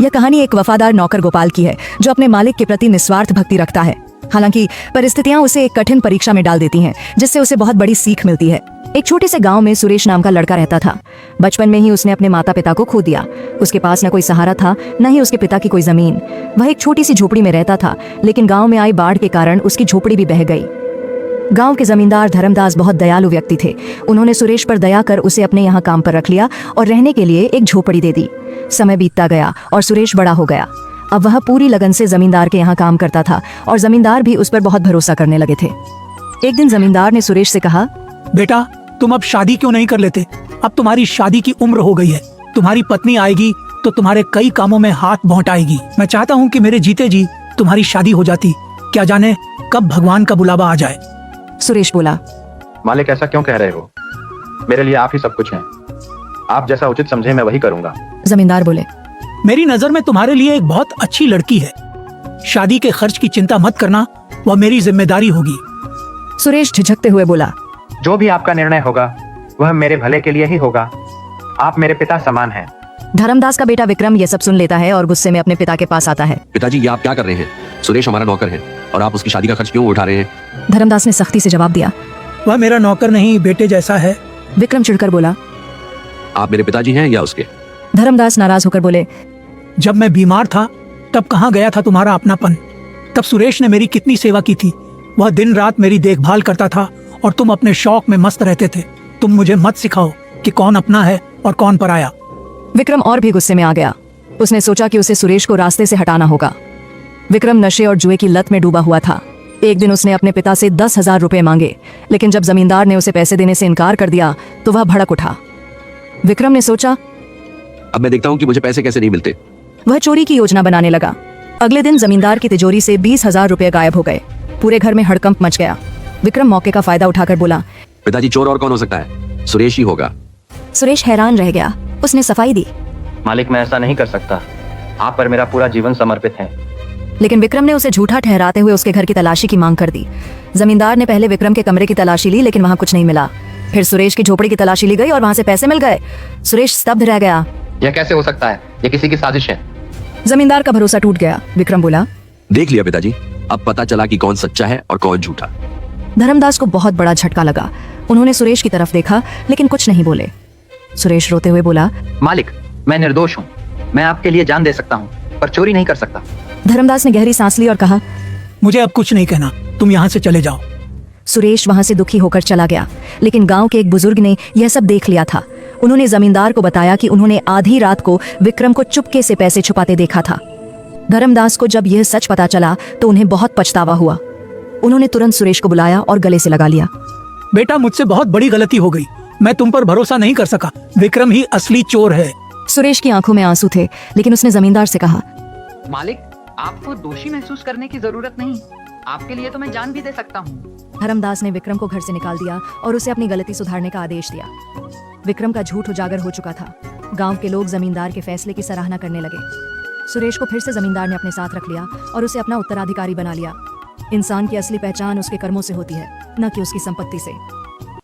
यह कहानी एक वफादार नौकर गोपाल की है जो अपने मालिक के प्रति निस्वार्थ भक्ति रखता है। हालांकि परिस्थितियां उसे एक कठिन परीक्षा में डाल देती हैं, जिससे उसे बहुत बड़ी सीख मिलती है। एक छोटे से गांव में सुरेश नाम का लड़का रहता था। बचपन में ही उसने अपने माता पिता को खो दिया। उसके पास न कोई सहारा था, न ही उसके पिता की कोई जमीन। वह एक छोटी सी झोपड़ी में रहता था, लेकिन गांव में आई बाढ़ के कारण उसकी झोपड़ी भी बह गई। गांव के जमींदार धर्मदास बहुत दयालु व्यक्ति थे। उन्होंने सुरेश पर दया कर उसे अपने यहाँ काम पर रख लिया और रहने के लिए एक झोपड़ी दे दी। समय बीतता गया और सुरेश बड़ा हो गया। अब वह पूरी लगन से जमींदार के यहाँ काम करता था और जमींदार भी उस पर बहुत भरोसा करने लगे थे। एक दिन जमींदार ने सुरेश से कहा, बेटा, तुम अब शादी क्यों नहीं कर लेते? अब तुम्हारी शादी की उम्र हो गई है। तुम्हारी पत्नी आएगी तो तुम्हारे कई कामों में हाथ बौंटाएगी। मैं चाहता हूँ कि मेरे जीते जी तुम्हारी शादी हो जाती। क्या जाने कब भगवान का बुलावा आ जाए। सुरेश बोला, मालिक ऐसा क्यों कह रहे हो? मेरे लिए आप ही सब कुछ हैं। आप जैसा उचित समझे मैं वही करूँगा। जमींदार बोले, मेरी नजर में तुम्हारे लिए एक बहुत अच्छी लड़की है। शादी के खर्च की चिंता मत करना, वह मेरी जिम्मेदारी होगी। सुरेश झिझकते हुए बोला, जो भी आपका निर्णय होगा वह मेरे भले के लिए ही होगा। आप मेरे पिता समान हैं। धर्मदास का बेटा विक्रम यह सब सुन लेता है और गुस्से में अपने पिता के पास आता है। पिताजी, ये आप क्या कर रहे हैं? सुरेश हमारा नौकर है और आप उसकी शादी का खर्च क्यों उठा रहे हैं? धर्मदास ने सख्ती से जवाब दिया। वह मेरा नौकर नहीं, बेटे जैसा है। विक्रम चिढ़कर बोला, आप मेरे पिताजी हैं या उसके? धर्मदास नाराज होकर बोले, जब मैं बीमार था तब कहाँ गया था तुम्हारा अपनापन? तब सुरेश ने मेरी कितनी सेवा की थी। वह दिन रात मेरी देखभाल करता था और तुम अपने शौक में मस्त रहते थे। तुम मुझे मत सिखाओ कि कौन अपना है और कौन पराया। विक्रम और भी गुस्से में आ गया। उसने सोचा कि उसे सुरेश को रास्ते से हटाना होगा। विक्रम नशे और जुए की लत में डूबा हुआ था। एक दिन उसने अपने पिता से 10,000 रुपए मांगे, लेकिन जब जमींदार ने उसे पैसे देने से इनकार कर दिया तो वह भड़क उठा। विक्रम ने सोचा, अब मैं देखता हूँ कि मुझे पैसे कैसे नहीं मिलते। वह चोरी की योजना बनाने लगा। अगले दिन जमींदार की तिजोरी से 20,000 रुपए गायब हो गए। पूरे घर में हड़कंप मच गया। विक्रम मौके का फायदा उठाकर बोला, पिताजी, चोर और कौन हो सकता है? सुरेश ही होगा। सुरेश हैरान रह गया। उसने सफाई दी, मालिक, मैं ऐसा नहीं कर सकता। आप पर मेरा पूरा जीवन समर्पित है। लेकिन विक्रम ने उसे झूठा ठहराते हुए उसके घर की तलाशी की मांग कर दी। जमींदार ने पहले विक्रम के कमरे की तलाशी ली, लेकिन वहां कुछ नहीं मिला। फिर सुरेश की झोपड़ी की तलाशी ली गई और वहां से पैसे मिल गए। सुरेश स्तब्ध रह गया। यह कैसे हो सकता है? यह किसी की साजिश है। जमींदार का भरोसा टूट गया। विक्रम बोला, देख लिया पिताजी, अब पता चला कि कौन सच्चा है और कौन झूठा। धर्मदास को बहुत बड़ा झटका लगा। उन्होंने सुरेश की तरफ देखा, लेकिन कुछ नहीं बोले। सुरेश रोते हुए बोला, मालिक, मैं निर्दोष हूँ। मैं आपके लिए जान दे सकता हूँ, पर चोरी नहीं कर सकता। धर्मदास ने गहरी सांस ली और कहा, मुझे अब कुछ नहीं कहना, तुम यहाँ से चले जाओ। सुरेश वहां से दुखी होकर चला गया। लेकिन गांव के एक बुजुर्ग ने यह सब देख लिया था। उन्होंने जमींदार को बताया कि उन्होंने आधी रात को विक्रम को चुपके से पैसे छुपाते देखा था। धर्मदास को जब यह सच पता चला तो उन्हें बहुत पछतावा हुआ। उन्होंने तुरंत सुरेश को बुलाया और गले से लगा लिया। बेटा, मुझसे बहुत बड़ी गलती हो गई। मैं तुम पर भरोसा नहीं कर सका। विक्रम ही असली चोर है। सुरेश की आंखों में आंसू थे, लेकिन उसने जमींदार से कहा, मालिक, आपको दोषी महसूस करने की जरूरत नहीं। आपके लिए तो मैं जान भी दे सकता हूँ। धर्मदास ने विक्रम को घर से निकाल दिया और उसे अपनी गलती सुधारने का आदेश दिया। विक्रम का झूठ उजागर हो चुका था। गांव के लोग जमींदार के फैसले की सराहना करने लगे। सुरेश को फिर से जमींदार ने अपने साथ रख लिया और उसे अपना उत्तराधिकारी बना लिया। इंसान की असली पहचान उसके कर्मों से होती है, न कि उसकी संपत्ति से।